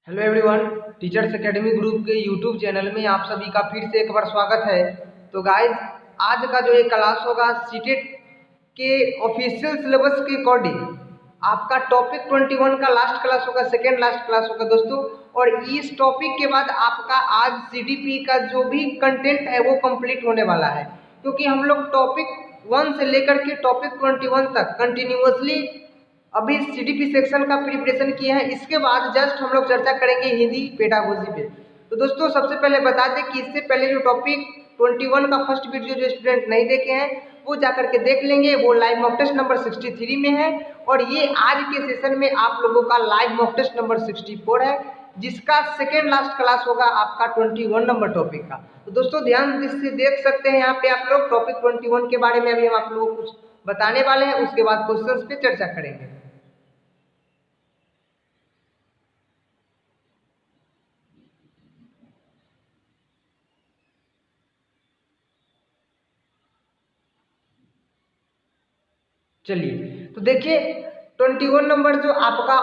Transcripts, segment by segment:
Hello everyone, teachers academy group के YouTube channel में आप सभी का फिर से एक बार स्वागत है। तो गाइज, आज का जो ये क्लास होगा सीटेट के ऑफिशियल सिलेबस के अकॉर्डिंग आपका टॉपिक 21 का लास्ट क्लास होगा, सेकेंड लास्ट क्लास होगा दोस्तों। और इस टॉपिक के बाद आपका आज सीडीपी का जो भी कंटेंट है वो कंप्लीट होने वाला है, क्योंकि हम लोग टॉपिक 1 से लेकर के टॉपिक 21 तक कंटिन्यूअसली अभी सीडीपी सेक्शन का प्रिपरेशन किया है। इसके बाद जस्ट हम लोग चर्चा करेंगे हिंदी पेडागोजी पे। तो दोस्तों, सबसे पहले बता दें कि इससे पहले जो टॉपिक 21 का फर्स्ट वीडियो जो स्टूडेंट नहीं देखे हैं वो जाकर के देख लेंगे, वो लाइव मॉक टेस्ट नंबर 63 में है। और ये आज के सेशन में आप लोगों का लाइव मॉक टेस्ट नंबर 64 है, जिसका सेकेंड लास्ट क्लास होगा आपका 21 नंबर टॉपिक का। तो दोस्तों, ध्यान से देख सकते हैं यहाँ पे आप लोग टॉपिक 21 के बारे में अभी हम आप लोगों को कुछ बताने वाले हैं, उसके बाद क्वेश्चंस पे चर्चा करेंगे। चलिए, तो देखिए 21 नंबर जो आपका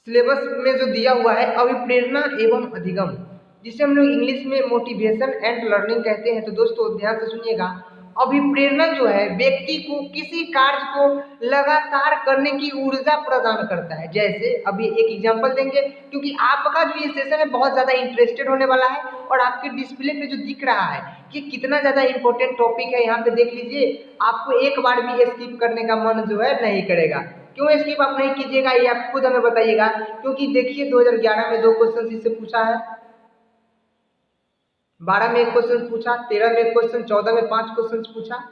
सिलेबस में जो दिया हुआ है, अभिप्रेरणा एवं अधिगम, जिसे हम लोग इंग्लिश में मोटिवेशन एंड लर्निंग कहते हैं। तो दोस्तों ध्यान से सुनिएगा, अभिप्रेरणा जो है व्यक्ति को किसी कार्य को लगातार करने की ऊर्जा प्रदान करता है। जैसे अभी एक एग्जांपल देंगे, क्योंकि आपका जो ये सेशन है बहुत ज़्यादा इंटरेस्टेड होने वाला है और आपके डिस्प्ले पे जो दिख रहा है कि कितना ज़्यादा इंपॉर्टेंट टॉपिक है, यहाँ पे देख लीजिए। आपको एक बार भी स्किप करने का मन जो है नहीं करेगा। क्यों स्किप आप नहीं कीजिएगा, ये आप खुद हमें बताइएगा। क्योंकि देखिए 2011 में 2 क्वेश्चन इससे पूछा है, 12 में 1 क्वेश्चन पूछा, 13 में 1 क्वेश्चन, 14 में 5 क्वेश्चन पूछा,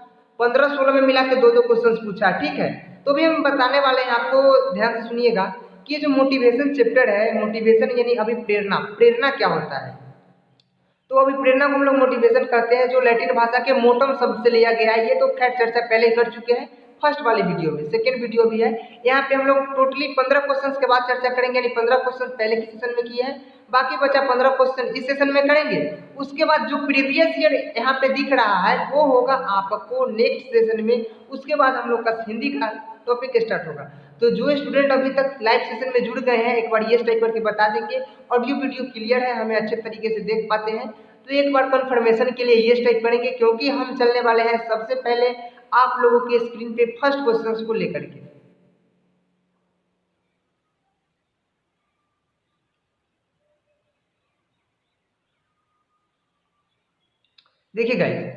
15-16 में मिला के 2-2 क्वेश्चन पूछा। ठीक है, तो भी हम बताने वाले हैं आपको, ध्यान से सुनिएगा कि ये जो मोटिवेशन चैप्टर है, मोटिवेशन यानी अभिप्रेरणा, प्रेरणा क्या होता है। तो अभी प्रेरणा को हम लोग मोटिवेशन कहते हैं, जो लैटिन भाषा के मोटम शब्द से लिया गया है। ये तो खैर चर्चा पहले ही कर चुके हैं फर्स्ट वाली वीडियो में, सेकेंड वीडियो भी है। यहाँ पे हम लोग टोटली 15 क्वेश्चंस के बाद चर्चा करेंगे, यानी 15 क्वेश्चन पहले के सेशन में किए हैं, बाकी बचा 15 क्वेश्चन इस सेशन में करेंगे। उसके बाद जो प्रीवियस ईयर यहाँ पे दिख रहा है वो होगा आपको नेक्स्ट सेशन में। उसके बाद हम लोग का हिंदी का टॉपिक स्टार्ट होगा। तो जो स्टूडेंट अभी तक लाइव सेशन में जुड़ गए हैं, एक बार ये टाइप करके बता देंगे। ऑडियो वीडियो क्लियर है, हमें अच्छे तरीके से देख पाते हैं, तो एक बार कंफर्मेशन के लिए ये टाइप करेंगे, क्योंकि हम चलने वाले हैं सबसे पहले आप लोगों के स्क्रीन पे फर्स्ट क्वेश्चन को लेकर के। देखिए गाइस,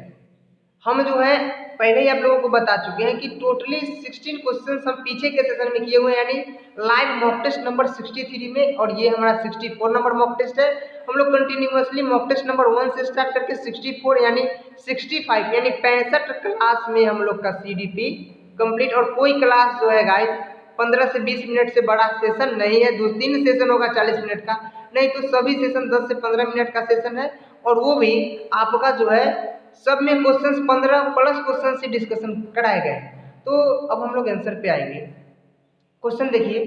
हम जो है पहले ही आप लोगों को बता चुके हैं कि टोटली 16 क्वेश्चंस हम पीछे के सेशन में किए हुए हैं, यानी लाइव मॉक टेस्ट नंबर 63 में, और ये हमारा 64 नंबर मॉक टेस्ट है। हम लोग कंटिन्यूअसली मॉक टेस्ट नंबर 1 से स्टार्ट करके 64 यानी 65 यानी 65 क्लास में हम लोग का सीडीपी कंप्लीट। और कोई क्लास जो है गाइस 15 से 20 मिनट से बड़ा सेशन नहीं है, 2-3 सेशन होगा 40 मिनट का, नहीं तो सभी सेशन 10 से 15 मिनट का सेशन है। और वो भी आपका जो है सब में क्वेश्चंस 15 प्लस क्वेश्चन से डिस्कशन कराए गए। तो अब हम लोग आंसर पे आएंगे। क्वेश्चन देखिए,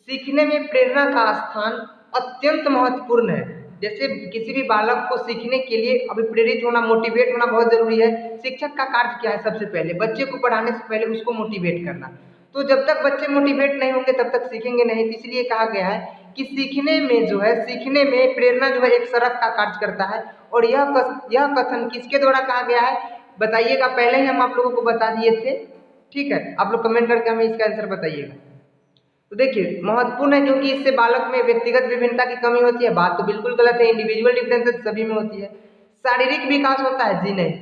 सीखने में प्रेरणा का स्थान अत्यंत महत्वपूर्ण है। जैसे किसी भी बालक को सीखने के लिए अभी प्रेरित होना, मोटिवेट होना बहुत जरूरी है। शिक्षक का कार्य क्या है, सबसे पहले बच्चे को पढ़ाने से पहले उसको मोटिवेट करना। तो जब तक बच्चे मोटिवेट नहीं होंगे तब तक सीखेंगे नहीं। तो इसलिए कहा गया है कि सीखने में जो है, सीखने में प्रेरणा जो है एक सड़क का कार्य करता है। और यह कथन किसके द्वारा कहा गया है बताइएगा, पहले ही हम आप लोगों को बता दिए थे। ठीक है, आप लोग कमेंट करके हमें इसका आंसर बताइएगा। तो देखिए महत्वपूर्ण है, क्योंकि इससे बालक में व्यक्तिगत विभिन्नता की कमी होती है। बात तो बिल्कुल गलत है, इंडिविजुअल डिफरेंसेस सभी में होती है। शारीरिक विकास होता है, जी नहीं।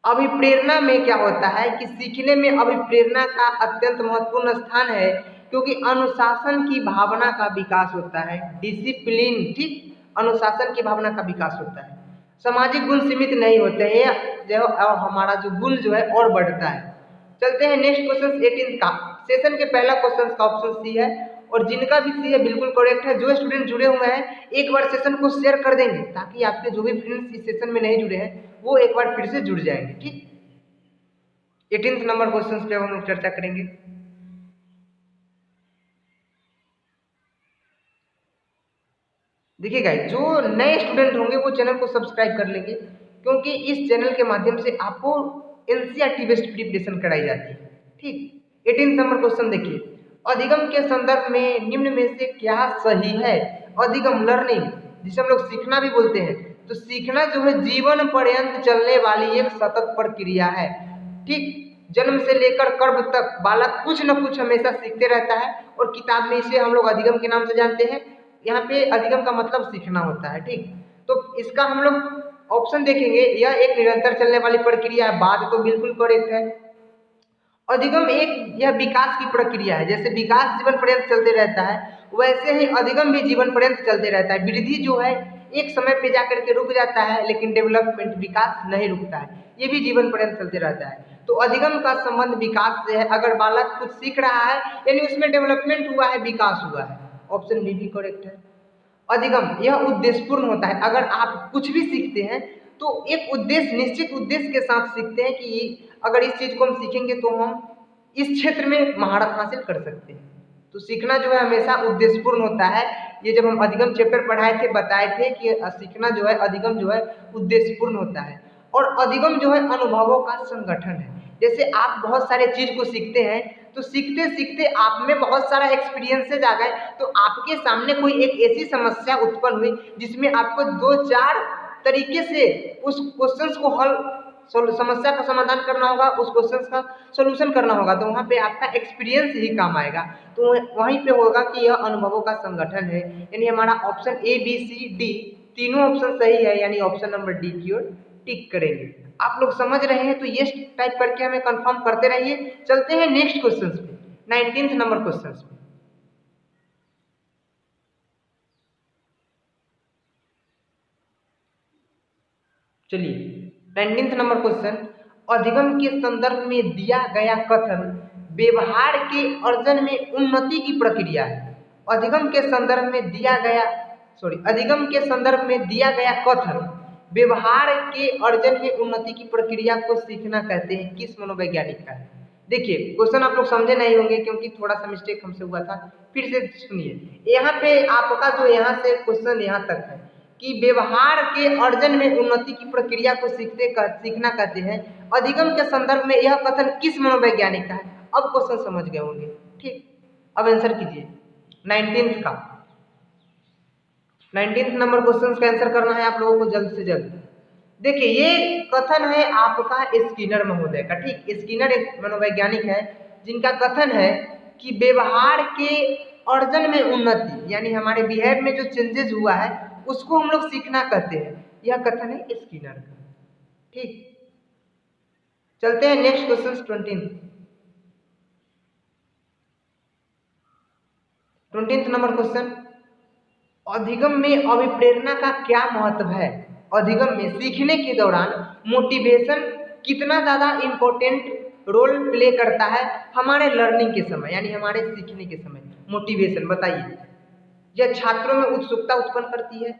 अभिप्रेरणा में क्या होता है कि सीखने में अभिप्रेरणा का अत्यंत महत्वपूर्ण स्थान है, क्योंकि अनुशासन की भावना का विकास होता है, डिसिप्लिन। ठीक, अनुशासन की भावना का विकास होता है। सामाजिक गुण सीमित नहीं होते हैं, जो हमारा जो गुण जो है और बढ़ता है। चलते हैं नेक्स्ट क्वेश्चन 18 का। सेशन के पहला क्वेश्चन का ऑप्शन सी है, और जिनका भी सी है बिल्कुल करेक्ट है। जो स्टूडेंट जुड़े हुए हैं एक बार सेशन को शेयर कर देंगे, ताकि आपके जो भी फ्रेंड्स इस सेशन में नहीं जुड़े हैं वो एक बार फिर से जुड़ जाएंगे। ठीक, 18 नंबर क्वेश्चन पे हम लोग चर्चा करेंगे। देखिए गाइस, जो नए स्टूडेंट होंगे वो चैनल को सब्सक्राइब कर लेंगे, क्योंकि इस चैनल के माध्यम से आपको एनसीईआरटी बेस्ड प्रिपरेशन कराई जाती है। ठीक, 18 नंबर क्वेश्चन देखिए, अधिगम के संदर्भ में निम्न में से क्या सही है? अधिगम लर्निंग, जिसे हम लोग सीखना भी बोलते हैं, तो सीखना जो है जीवन पर्यंत चलने वाली एक सतत प्रक्रिया है। ठीक, जन्म से लेकर कर्म तक बालक कुछ न कुछ हमेशा सीखते रहता है और किताब में इसे हम लोग अधिगम के नाम से जानते हैं। यहाँ पे अधिगम का मतलब सीखना होता है। ठीक, तो इसका हम लोग ऑप्शन देखेंगे, यह एक निरंतर चलने वाली प्रक्रिया है। बात तो बिल्कुल करेक्ट है। अधिगम एक यह विकास की प्रक्रिया है। जैसे विकास जीवन पर्यंत चलते रहता है, वैसे ही अधिगम भी जीवन पर्यंत चलते रहता है। वृद्धि जो है एक समय पे जाकर के रुक जाता है, लेकिन डेवलपमेंट विकास नहीं रुकता है, ये भी जीवन पर्यंत चलते रहता है। तो अधिगम का संबंध विकास से है। अगर बालक कुछ सीख रहा है यानी उसमें डेवलपमेंट हुआ है, विकास हुआ है। ऑप्शन बी भी करेक्ट है। अधिगम यह उद्देश्यपूर्ण होता है। अगर आप कुछ भी सीखते हैं तो एक उद्देश्य, निश्चित उद्देश्य के साथ सीखते हैं कि अगर इस चीज को हम सीखेंगे तो हम इस क्षेत्र में महारत हासिल कर सकते हैं। तो सीखना जो है हमेशा उद्देश्यपूर्ण होता है। ये जब हम अधिगम चैप्टर पढ़ाए थे, बताए थे कि सीखना जो है, अधिगम जो है उद्देश्यपूर्ण होता है। और अधिगम जो है अनुभवों का संगठन है। जैसे आप बहुत सारे चीज को सीखते हैं, तो सीखते सीखते आप में बहुत सारा एक्सपीरियंसेज आ गए, तो आपके सामने कोई एक ऐसी समस्या उत्पन्न हुई जिसमें आपको 2-4 तरीके से उस क्वेश्चंस को हल, समस्या का समाधान करना होगा, उस क्वेश्चंस का सॉल्यूशन करना होगा। तो वहाँ पे आपका एक्सपीरियंस ही काम आएगा। तो वहीं पे होगा कि यह अनुभवों का संगठन है। यानी हमारा option A B C D तीनों ऑप्शन सही है, यानी ऑप्शन नंबर डी की ओर टिक करेंगे। आप लोग समझ रहे हैं तो यस टाइप करके हमें कंफर्म करते रहिए। चलते हैं नेक्स्ट क्वेश्चन पे, 19th नंबर क्वेश्चन पे। चलिए 19th नंबर क्वेश्चन, अधिगम के संदर्भ में दिया गया कथन व्यवहार के अर्जन में उन्नति की प्रक्रिया है। अधिगम के संदर्भ में दिया गया, अधिगम के संदर्भ में दिया गया कथन व्यवहार के अर्जन में उन्नति की प्रक्रिया को सीखना कहते हैं, किस मनोवैज्ञानिक का है? देखिए क्वेश्चन आप लोग समझे नहीं होंगे क्योंकि थोड़ा सा मिस्टेक हमसे हुआ था, फिर से सुनिए। यहाँ पे आपका जो यहाँ से क्वेश्चन यहाँ तक है कि व्यवहार के अर्जन में उन्नति की प्रक्रिया को सीखना कहते हैं। अधिगम के संदर्भ में यह कथन किस मनोवैज्ञानिक का है? अब क्वेश्चन समझ गए होंगे। ठीक, अब आंसर कीजिए 19th का। 19th नंबर क्वेश्चन का आंसर करना है आप लोगों को जल्द से जल्द। देखिए ये कथन है आपका स्किनर महोदय का। ठीक, स्किनर एक मनोवैज्ञानिक है जिनका कथन है कि व्यवहार के अर्जन में उन्नति, यानी हमारे बिहेव में जो चेंजेस हुआ है उसको हम लोग सीखना कहते हैं। यह कथन है स्किनर का। ठीक, चलते हैं next question 20th number question, अधिगम में अभिप्रेरणा का क्या महत्व है? अधिगम में सीखने के दौरान मोटिवेशन कितना ज्यादा इंपॉर्टेंट रोल प्ले करता है हमारे लर्निंग के समय, यानी हमारे सीखने के समय? मोटिवेशन बताइए। यह छात्रों में उत्सुकता उत्पन्न करती है,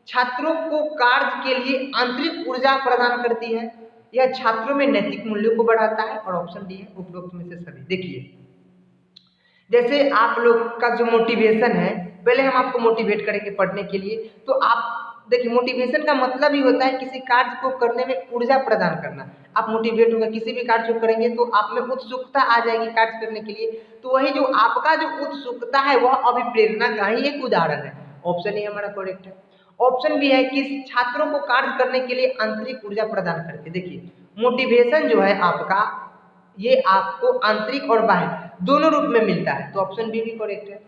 छात्रों को कार्य के लिए आंतरिक ऊर्जा प्रदान करती है, यह छात्रों में नैतिक मूल्यों को बढ़ाता है, और ऑप्शन डी है उपरोक्त में से सभी। देखिए जैसे आप लोग का जो मोटिवेशन है, पहले हम आपको मोटिवेट करेंगे पढ़ने के लिए। तो आप देखिए मोटिवेशन का मतलब ही होता है किसी कार्य को करने में ऊर्जा प्रदान करना। आप मोटिवेट होकर किसी भी कार्य को करेंगे तो आप में उत्सुकता आ जाएगी कार्य करने के लिए। तो वही जो आपका जो उत्सुकता है वह अभिप्रेरणा का ही एक उदाहरण है। ऑप्शन ए हमारा करेक्ट है। ऑप्शन भी है कि छात्रों को कार्य करने के लिए आंतरिक ऊर्जा प्रदान करके। देखिए मोटिवेशन जो है आपका, ये आपको आंतरिक और बाह्य दोनों रूप में मिलता है। तो ऑप्शन बी भी करेक्ट है।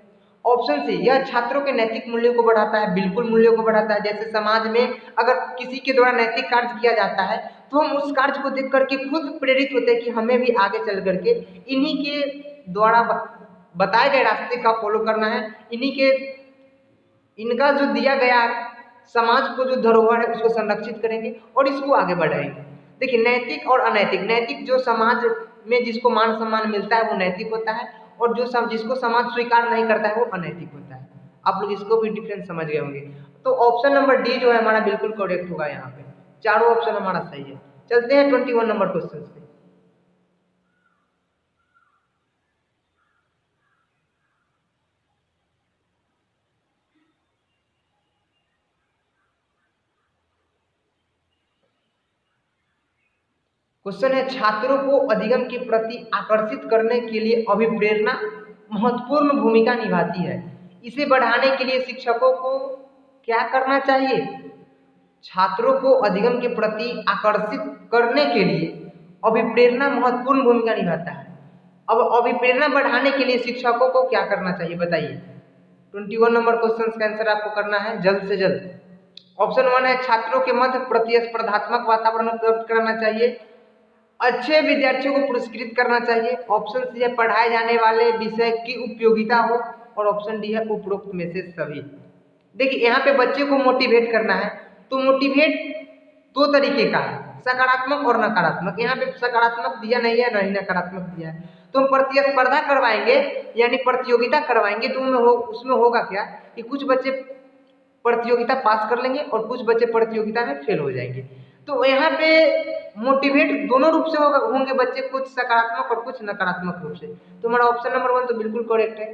ऑप्शन सी, यह छात्रों के नैतिक मूल्यों को बढ़ाता है। बिल्कुल मूल्यों को बढ़ाता है। जैसे समाज में अगर किसी के द्वारा नैतिक कार्य किया जाता है तो हम उस कार्य को देख करके खुद प्रेरित होते हैं कि हमें भी आगे चल करके इन्हीं के द्वारा बताए गए रास्ते का फॉलो करना है, इन्हीं के इनका जो दिया गया समाज को जो धरोहर है उसको संरक्षित करेंगे और इसको आगे बढ़ाएंगे। देखिए नैतिक और अनैतिक, नैतिक जो समाज में जिसको मान सम्मान मिलता है वो नैतिक होता है, और जो जिसको समाज स्वीकार नहीं करता है वो अनैतिक होता है। आप लोग इसको भी डिफरेंस समझ गए होंगे। तो ऑप्शन नंबर डी जो है हमारा बिल्कुल करेक्ट होगा। यहाँ पे चारों ऑप्शन हमारा सही है। चलते हैं 21 नंबर क्वेश्चन पे। क्वेश्चन है छात्रों को अधिगम के प्रति आकर्षित करने के लिए अभिप्रेरणा महत्वपूर्ण भूमिका निभाती है। इसे बढ़ाने के लिए शिक्षकों को क्या करना चाहिए? छात्रों को अधिगम के प्रति आकर्षित करने के लिए अभिप्रेरणा महत्वपूर्ण भूमिका निभाता है। अब अभिप्रेरणा बढ़ाने के लिए शिक्षकों को क्या करना चाहिए बताइए। 21 नंबर क्वेश्चन का आंसर आपको करना है जल्द से जल्द। ऑप्शन 1 है छात्रों के मध्य प्रतिस्पर्धात्मक वातावरण उपलब्ध कराना चाहिए, अच्छे विद्यार्थियों को पुरस्कृत करना चाहिए। ऑप्शन सी है पढ़ाए जाने वाले विषय की उपयोगिता हो, और ऑप्शन डी है उपरोक्त में से सभी। देखिए यहाँ पे बच्चे को मोटिवेट करना है, तो मोटिवेट दो तरीके का है, सकारात्मक और नकारात्मक। यहाँ पे सकारात्मक दिया नहीं है, नहीं नकारात्मक दिया है। तो हम प्रतिस्पर्धा करवाएंगे यानी प्रतियोगिता करवाएंगे, तो उसमें होगा क्या कि कुछ बच्चे प्रतियोगिता पास कर लेंगे और कुछ बच्चे प्रतियोगिता में फेल हो जाएंगे। तो यहाँ पे मोटिवेट दोनों रूप से होंगे बच्चे, कुछ सकारात्मक और कुछ नकारात्मक रूप से। तो हमारा ऑप्शन नंबर 1 तो बिल्कुल करेक्ट है।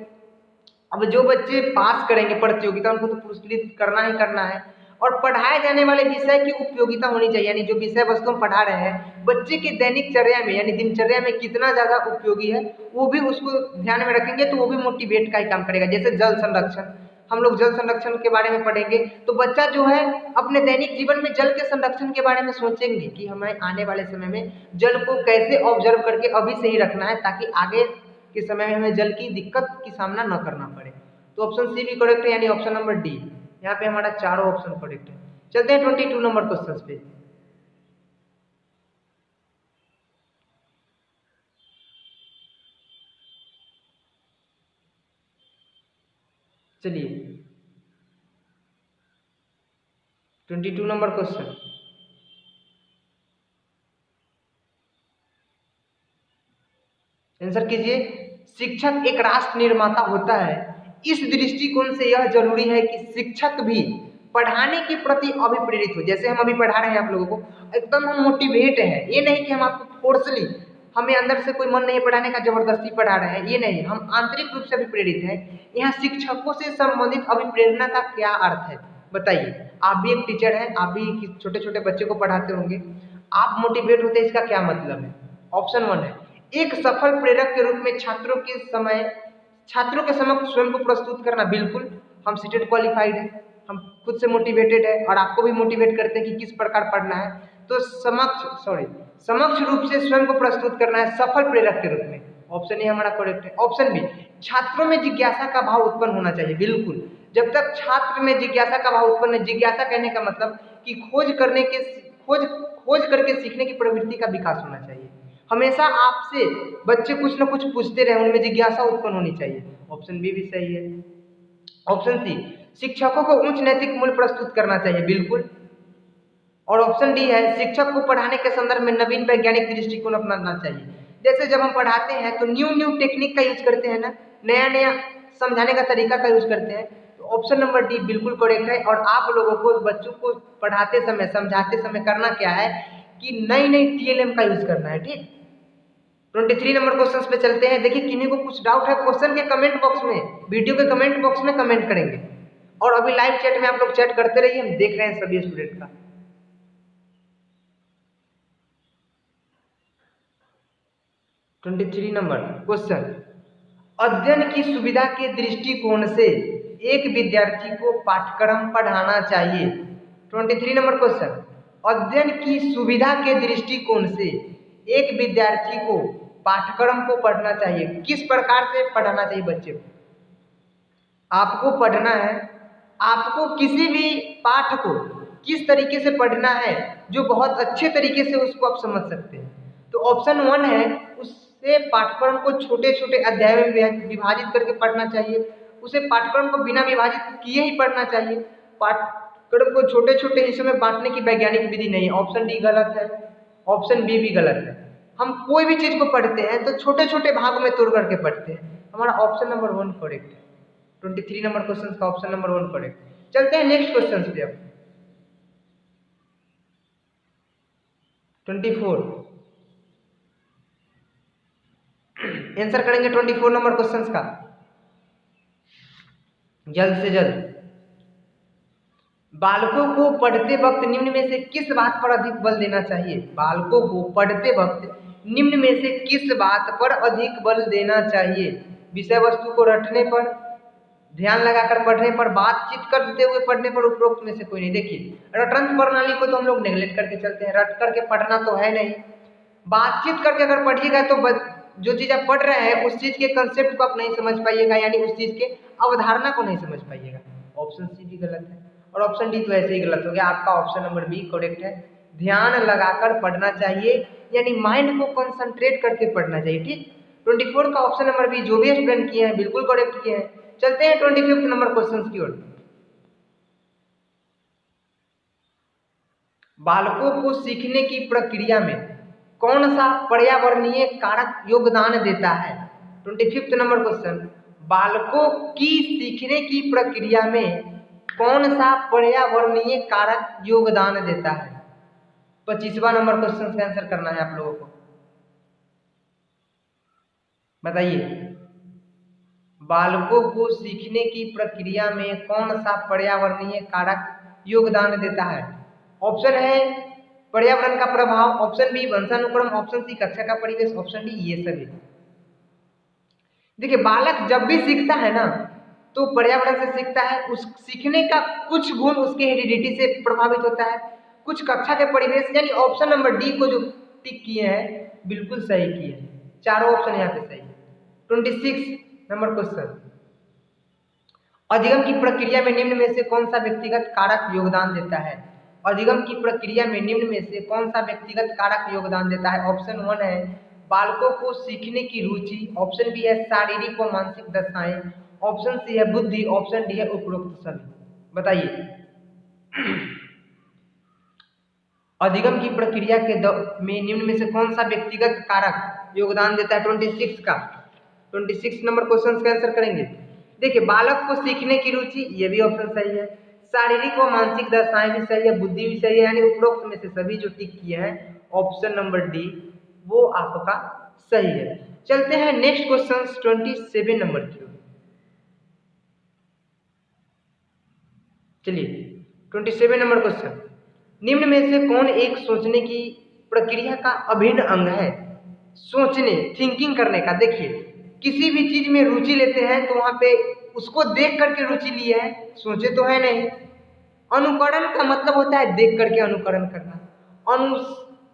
अब जो बच्चे पास करेंगे प्रतियोगिता उनको तो पुरस्कृत करना ही करना है, और पढ़ाए जाने वाले विषय की उपयोगिता होनी चाहिए, यानी जो विषय वस्तु हम पढ़ा रहे हैं बच्चे की दैनिक चर्या में यानी दिनचर्या में कितना ज़्यादा उपयोगी है वो भी उसको ध्यान में रखेंगे, तो वो भी मोटिवेट का ही काम करेगा। जैसे जल संरक्षण, हम लोग जल संरक्षण के बारे में पढ़ेंगे तो बच्चा जो है अपने दैनिक जीवन में जल के संरक्षण के बारे में सोचेंगे कि हमें आने वाले समय में जल को कैसे ऑब्जर्व करके अभी से ही रखना है, ताकि आगे के समय में हमें जल की दिक्कत की सामना न करना पड़े। तो ऑप्शन सी भी करेक्ट है, यानी ऑप्शन नंबर डी। यहाँ पे हमारा चारों ऑप्शन करेक्ट है। चलते हैं 22 नंबर क्वेश्चन पे। चलिए 22 नंबर क्वेश्चन, आंसर कीजिए। शिक्षक एक राष्ट्र निर्माता होता है, इस दृष्टिकोण से यह जरूरी है कि शिक्षक भी पढ़ाने के प्रति अभिप्रेरित हो। जैसे हम अभी पढ़ा रहे हैं आप लोगों को, एकदम हम मोटिवेट है, ये नहीं कि हम आपको फोर्सली, हमें अंदर से कोई मन नहीं पढ़ाने का जबरदस्ती पढ़ा रहे हैं, ये नहीं, हम आंतरिक रूप से अभिप्रेरित है। यहाँ शिक्षकों से संबंधित अभिप्रेरणा का क्या अर्थ है बताइए। आप भी एक टीचर हैं, आप भी छोटे छोटे बच्चे को पढ़ाते होंगे, आप मोटिवेट होते हैं, इसका क्या मतलब है? ऑप्शन 1 है एक सफल प्रेरक के रूप में छात्रों के समक्ष स्वयं को प्रस्तुत करना। बिल्कुल, हम सीटेट क्वालिफाइड है, हम खुद से मोटिवेटेड है और आपको भी मोटिवेट करते हैं कि किस प्रकार पढ़ना है। तो समक्ष रूप से स्वयं को प्रस्तुत करना है सफल प्रेरक के रूप में। ऑप्शन ए हमारा करेक्ट है। ऑप्शन बी छात्रों में जिज्ञासा का भाव उत्पन्न होना चाहिए। बिल्कुल, जब तक छात्र में जिज्ञासा का भाव उत्पन्न है, जिज्ञासा कहने का मतलब कि खोज करके सीखने की प्रवृत्ति का विकास होना चाहिए। हमेशा आपसे बच्चे कुछ न कुछ पूछते रहे, उनमें जिज्ञासा उत्पन्न होनी चाहिए। ऑप्शन बी भी सही है। ऑप्शन सी शिक्षकों को उच्च नैतिक मूल्य प्रस्तुत करना चाहिए। बिल्कुल, और ऑप्शन डी है शिक्षक को पढ़ाने के संदर्भ में नवीन वैज्ञानिक दृष्टिकोण अपनाना चाहिए। जैसे जब हम पढ़ाते हैं तो न्यू टेक्निक का यूज करते हैं ना, नया समझाने का तरीका का यूज करते हैं। तो ऑप्शन नंबर डी बिल्कुल करेक्ट है। और आप लोगों को बच्चों को पढ़ाते समय समझाते समय करना क्या है कि नई TLM का यूज करना है। ठीक, 23 नंबर क्वेश्चन पे चलते हैं। देखिए किन्हीं को कुछ डाउट है क्वेश्चन के कमेंट बॉक्स में, वीडियो के कमेंट बॉक्स में कमेंट करेंगे, और अभी लाइव चैट में आप लोग चैट करते रहिए, हम देख रहे हैं सभी स्टूडेंट का। तो 23 नंबर क्वेश्चन, अध्ययन की सुविधा के दृष्टिकोण से एक विद्यार्थी को पाठ्यक्रम पढ़ाना चाहिए। 23 नंबर क्वेश्चन, अध्ययन की सुविधा के दृष्टिकोण से एक विद्यार्थी को पाठ्यक्रम को पढ़ना चाहिए। किस प्रकार से पढ़ाना चाहिए बच्चे को? आपको पढ़ना है, आपको किसी भी पाठ को किस तरीके से पढ़ना है जो बहुत अच्छे तरीके से उसको आप समझ सकते हैं। तो ऑप्शन 1 है उससे पाठ्यक्रम को छोटे छोटे अध्यायों में विभाजित करके पढ़ना चाहिए। उसे पाठ्यक्रम को बिना विभाजित किए ही पढ़ना चाहिए। पाठ्यक्रम को छोटे छोटे हिस्सों में बांटने की वैज्ञानिक विधि नहीं है। ऑप्शन डी गलत है, ऑप्शन बी भी गलत है। हम कोई भी चीज को पढ़ते हैं तो छोटे छोटे भागों में तोड़ करके पढ़ते हैं। हमारा ऑप्शन नंबर 1 करेक्ट है। 23 नंबर क्वेश्चन का ऑप्शन नंबर 1 करेक्ट। चलते हैं नेक्स्ट क्वेश्चन पे। अब 24 आंसर करेंगे 24 नंबर क्वेश्चन का जल्द से जल्द। बालकों को पढ़ते वक्त निम्न में से किस बात पर अधिक बल देना चाहिए? बालकों को पढ़ते वक्त निम्न में से किस बात पर अधिक बल देना चाहिए? विषय वस्तु को रटने पर, ध्यान लगाकर पढ़ने पर, बातचीत करते हुए पढ़ने पर उपरोक्त में से कोई नहीं। देखिए रटन प्रणाली को तो हम लोग नेगलेक्ट करके चलते हैं, रट करके पढ़ना तो है नहीं। बातचीत करके अगर पढ़िएगा तो जो चीज़ आप पढ़ रहे हैं उस चीज़ के कंसेप्ट को आप नहीं समझ पाइएगा, यानी उस चीज़ के अवधारणा को नहीं समझ पाइएगा। ऑप्शन सी भी गलत है और ऑप्शन डी तो ऐसे ही गलत हो गया। आपका ऑप्शन नंबर बी करेक्ट है। ध्यान लगाकर पढ़ना चाहिए, यानी माइंड को कंसंट्रेट करके पढ़ना चाहिए। ठीक, 24 का ऑप्शन नंबर बी जो भी स्टूडेंट किए हैं बिल्कुल करेक्ट किए हैं। चलते हैं 25 नंबर क्वेश्चन की ओर। बालकों को सीखने की प्रक्रिया में कौन सा पर्यावरणीय कारक योगदान देता है? 25 नंबर क्वेश्चन, बालकों की सीखने की प्रक्रिया में कौन सा पर्यावरणीय कारक योगदान देता है? 25वां नंबर क्वेश्चन का आंसर करना है आप लोगों को। बताइए, बालकों को सीखने की प्रक्रिया में कौन सा पर्यावरणीय कारक योगदान देता है? ऑप्शन है पर्यावरण का प्रभाव, ऑप्शन बी वंशानुक्रम, ऑप्शन सी कक्षा का परिवेश, ऑप्शन डी ये सभी। देखिए बालक जब भी सीखता है ना तो पर्यावरण से सीखता है, उस सीखने का कुछ गुण उसके हेरिडिटी से प्रभावित होता है, कुछ कक्षा के परिवेश, यानी ऑप्शन नंबर डी को जो टिक किए हैं बिल्कुल सही किए हैं, चारों ऑप्शन यहाँ पे सही है। 26 नंबर क्वेश्चन, अधिगम की प्रक्रिया में निम्न में से कौन सा व्यक्तिगत कारक योगदान देता है? अधिगम की प्रक्रिया में निम्न में से कौन सा व्यक्तिगत कारक योगदान देता है? ऑप्शन 1 है बालकों को सीखने की रुचि, ऑप्शन बी है शारीरिक व मानसिक दशाएं, ऑप्शन सी है बुद्धि, ऑप्शन डी है उपरोक्त सभी। बताइए अधिगम की प्रक्रिया के में निम्न में से कौन सा व्यक्तिगत कारक योगदान देता है? 26 का 26 नंबर क्वेश्चन का आंसर करेंगे। देखिए बालक को सीखने की रुचि, ये भी ऑप्शन सही है, शारीरिक व मानसिक दशाएं भी सही है, बुद्धि भी सही है, यानी उपरोक्त में से सभी जो टिक किए हैं ऑप्शन नंबर डी वो आपका सही है। चलते हैं नेक्स्ट क्वेश्चन 27 नंबर की ओर। चलिए 27 नंबर क्वेश्चन, निम्न में से कौन एक सोचने की प्रक्रिया का अभिन्न अंग है? सोचने, थिंकिंग करने का। देखिए किसी भी चीज में रुचि लेते हैं तो वहां पे उसको देख करके रुचि लिए है, सोचे तो है नहीं। अनुकरण का मतलब होता है देख करके अनुकरण करना।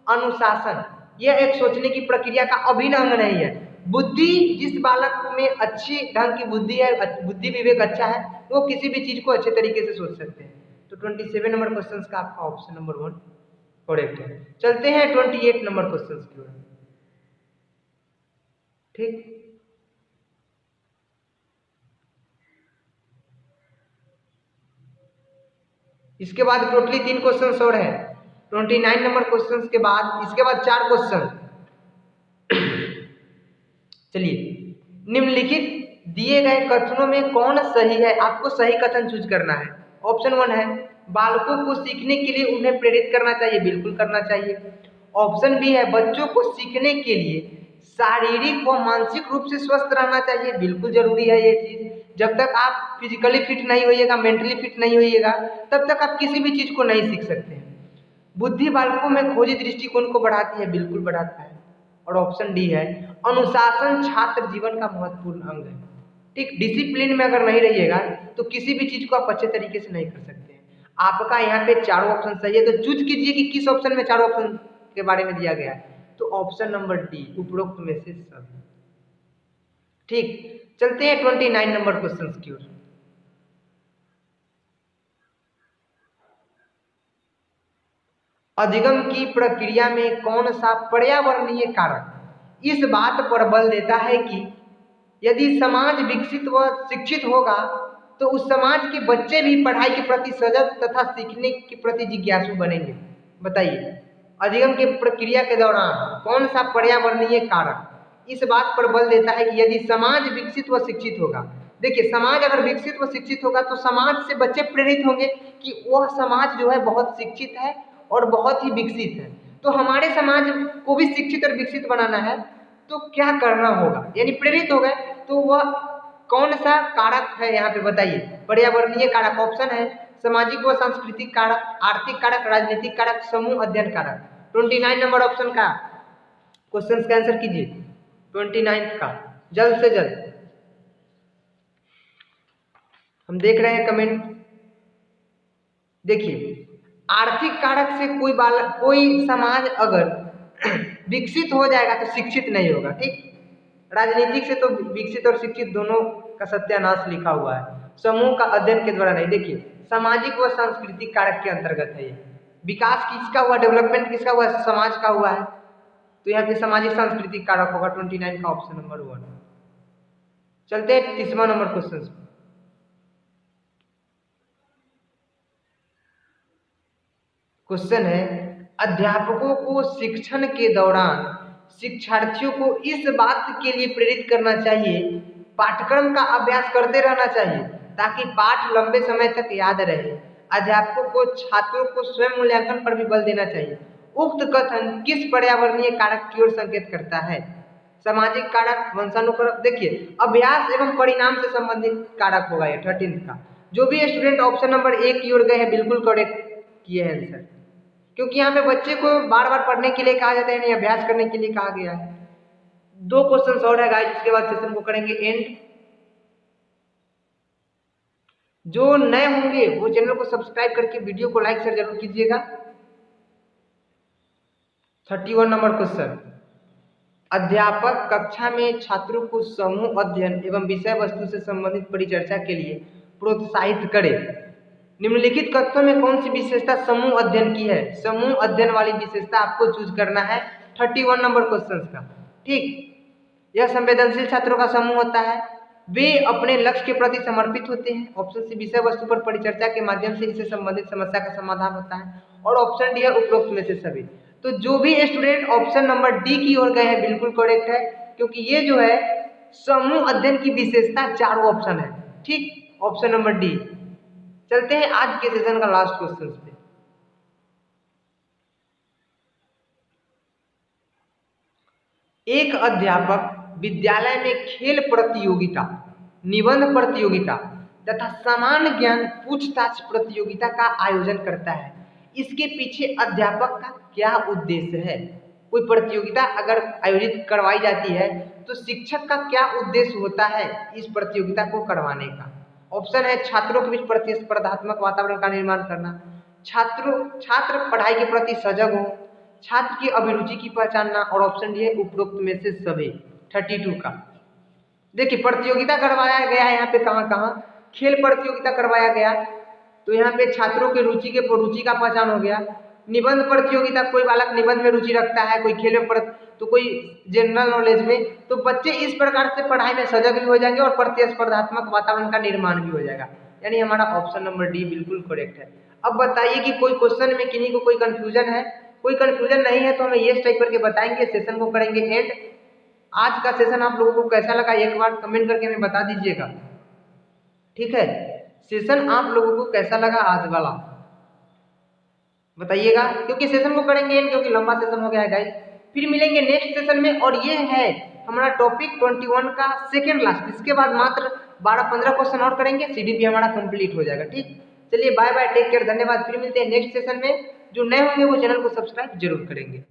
अनुशासन यह एक सोचने की प्रक्रिया का अभिन्न अंग नहीं है। बुद्धि, जिस बालक में अच्छी ढंग की बुद्धि है, बुद्धि विवेक अच्छा है, वो किसी भी चीज को अच्छे तरीके से सोच सकते हैं। तो 27 नंबर क्वेश्चन का आपका ऑप्शन नंबर 1 करेक्ट है। चलते हैं 28 नंबर क्वेश्चन की ओर। ठीक, इसके बाद टोटली 3 क्वेश्चन और है। 29 नंबर क्वेश्चन के बाद इसके बाद 4 क्वेश्चन। चलिए, निम्नलिखित दिए गए कथनों में कौन सही है? आपको सही कथन चूज करना है। ऑप्शन 1 है बालकों को सीखने के लिए उन्हें प्रेरित करना चाहिए, बिल्कुल करना चाहिए। ऑप्शन बी है बच्चों को सीखने के लिए शारीरिक व मानसिक रूप से स्वस्थ रहना चाहिए, बिल्कुल जरूरी है ये चीज। जब तक आप फिजिकली फिट नहीं होइएगा, मेंटली फिट नहीं होइएगा, तब तक आप किसी भी चीज को नहीं सीख सकते हैं। बुद्धि बालकों में खोजी दृष्टिकोण को बढ़ाती है, बिल्कुल बढ़ाता है। और ऑप्शन डी है अनुशासन छात्र जीवन का महत्वपूर्ण अंग है। ठीक, डिसिप्लिन में अगर नहीं रहिएगा तो किसी भी चीज को आप अच्छे तरीके से नहीं कर सकते हैं। आपका यहाँ पे चारों ऑप्शन सही है, तो चूज कीजिए कि किस ऑप्शन में चारों ऑप्शन के बारे में दिया गया है। तो ऑप्शन नंबर डी उपरोक्त में से सभी। ठीक, चलते हैं 29 नंबर क्वेश्चन की ओर। अधिगम की प्रक्रिया में कौन सा पर्यावरणीय कारक इस बात पर बल देता है कि यदि समाज विकसित व शिक्षित होगा तो उस समाज के बच्चे भी पढ़ाई के प्रति सजग तथा सीखने के प्रति जिज्ञासु बनेंगे? बताइए, अधिगम की प्रक्रिया के दौरान कौन सा पर्यावरणीय कारक इस बात पर बल देता है कि यदि समाज विकसित व शिक्षित होगा। देखिए समाज अगर विकसित व शिक्षित होगा तो समाज से बच्चे प्रेरित होंगे कि वह समाज जो है बहुत शिक्षित है और बहुत ही विकसित है, तो हमारे समाज को भी शिक्षित और विकसित बनाना है, तो क्या करना होगा? यानी प्रेरित हो गए तो वह कौन सा कारक है यहाँ पे बताइए? पर्यावरणीय कारक। ऑप्शन है सामाजिक व सांस्कृतिक कारक, आर्थिक कारक, राजनीतिक कारक, समूह अध्ययन कारक। 29 नंबर ऑप्शन का क्वेश्चन का आंसर कीजिए, 29 का जल्द से जल्द। हम देख रहे हैं कमेंट। देखिए, आर्थिक कारक से कोई समाज अगर विकसित हो जाएगा तो शिक्षित नहीं होगा। ठीक, राजनीतिक से तो विकसित और शिक्षित दोनों का सत्यानाश लिखा हुआ है, समूह का अध्ययन के द्वारा नहीं। देखिए, सामाजिक व सांस्कृतिक कारक के अंतर्गत है ये। विकास किसका हुआ, डेवलपमेंट किसका हुआ, समाज का हुआ है, तो यहाँ पे सामाजिक सांस्कृतिक कारक होगा 29 का ऑप्शन नंबर 1। चलते हैं 30वां नंबर क्वेश्चन। क्वेश्चन है, अध्यापकों को शिक्षण के दौरान शिक्षार्थियों को इस बात के लिए प्रेरित करना चाहिए, पाठ्यक्रम का अभ्यास करते रहना चाहिए ताकि पाठ लंबे समय तक याद रहे। अध्यापकों को छात्रों को स्वयं मूल्यांकन पर भी बल देना चाहिए। उक्त कथन किस पर्यावरणीय कारक की ओर संकेत करता है? सामाजिक कारक, वंशानुक्रम। देखिए, अभ्यास एवं परिणाम से संबंधित कारक होगा ये 13 का। जो भी स्टूडेंट ऑप्शन नंबर 1 की ओर गए हैं बिल्कुल करेक्ट किए हैं आंसर, क्योंकि यहाँ पे बच्चे को बार बार पढ़ने के लिए कहा जाता है, नहीं अभ्यास करने के लिए कहा गया है। 2 क्वेश्चन और है गाइस, इसके बाद सेशन को करेंगे एंड। जो नए होंगे वो चैनल को सब्सक्राइब करके वीडियो को लाइक शेयर जरूर कीजिएगा। 31 नंबर क्वेश्चन, अध्यापक कक्षा में छात्रों को समूह अध्ययन एवं विषय वस्तु से संबंधित परिचर्चा के लिए प्रोत्साहित करे। निम्नलिखित कथनों में कौन सी विशेषता समूह अध्ययन की है? समूह अध्ययन वाली विशेषता आपको चूज करना है 31 नंबर क्वेश्चन का। ठीक, यह संवेदनशील छात्रों का समूह होता है, वे अपने लक्ष्य के प्रति समर्पित होते हैं। ऑप्शन सी, विषय वस्तु पर परिचर्चा के माध्यम से इससे संबंधित समस्या का समाधान होता है। और ऑप्शन डी है उपरोक्त में से सभी। तो जो भी स्टूडेंट ऑप्शन नंबर डी की ओर गए हैं बिल्कुल करेक्ट है, क्योंकि ये जो है समूह अध्ययन की विशेषता चारों ऑप्शन है। ठीक, ऑप्शन नंबर डी। चलते हैं आज के सेशन का लास्ट क्वेश्चन पे। एक अध्यापक विद्यालय में खेल प्रतियोगिता, निबंध प्रतियोगिता तथा सामान्य ज्ञान पूछताछ प्रतियोगिता का आयोजन करता है। इसके पीछे अध्यापक का क्या उद्देश्य है? कोई प्रतियोगिता अगर आयोजित करवाई जाती है तो शिक्षक का क्या उद्देश्य होता है इस प्रतियोगिता को करवाने का? ऑप्शन है, छात्रों के बीच प्रतिस्पर्धात्मक वातावरण का निर्माण करना, छात्र पढ़ाई के प्रति सजग हो, छात्र की अभिरुचि की पहचानना, और ऑप्शन डी है उपरोक्त में से सभी 32 का। देखिए, प्रतियोगिता करवाया गया है यहाँ पे कहाँ, खेल प्रतियोगिता करवाया गया, तो यहाँ पे छात्रों के रुचि का पहचान हो गया। निबंध प्रतियोगिता, कोई बालक निबंध में रुचि रखता है, कोई खेल में, तो कोई जनरल नॉलेज में, तो बच्चे इस प्रकार से पढ़ाई में सजग भी हो जाएंगे और प्रतिस्पर्धात्मक वातावरण का निर्माण भी हो जाएगा। यानी हमारा ऑप्शन नंबर डी बिल्कुल करेक्ट है। अब बताइए कि कोई क्वेश्चन में किन्हीं को कोई कंफ्यूजन है? कोई कंफ्यूजन नहीं है तो हमें ये टाइप करके बताएंगे, सेशन को करेंगे एंड। आज का सेशन आप लोगों को कैसा लगा एक बार कमेंट करके हमें बता दीजिएगा। ठीक है, सेशन आप लोगों को कैसा लगा आज वाला बताइएगा, क्योंकि सेशन को करेंगे एंड, क्योंकि लंबा सेशन हो गया है गाइस। फिर मिलेंगे नेक्स्ट सेशन में, और ये है हमारा टॉपिक 21 का सेकेंड लास्ट। इसके बाद मात्र 12-15 क्वेश्चन और करेंगे, सीडीपी हमारा कंप्लीट हो जाएगा। ठीक, चलिए बाय बाय, टेक केयर, धन्यवाद। फिर मिलते हैं नेक्स्ट सेशन में। जो नए होंगे वो चैनल को सब्सक्राइब जरूर करेंगे।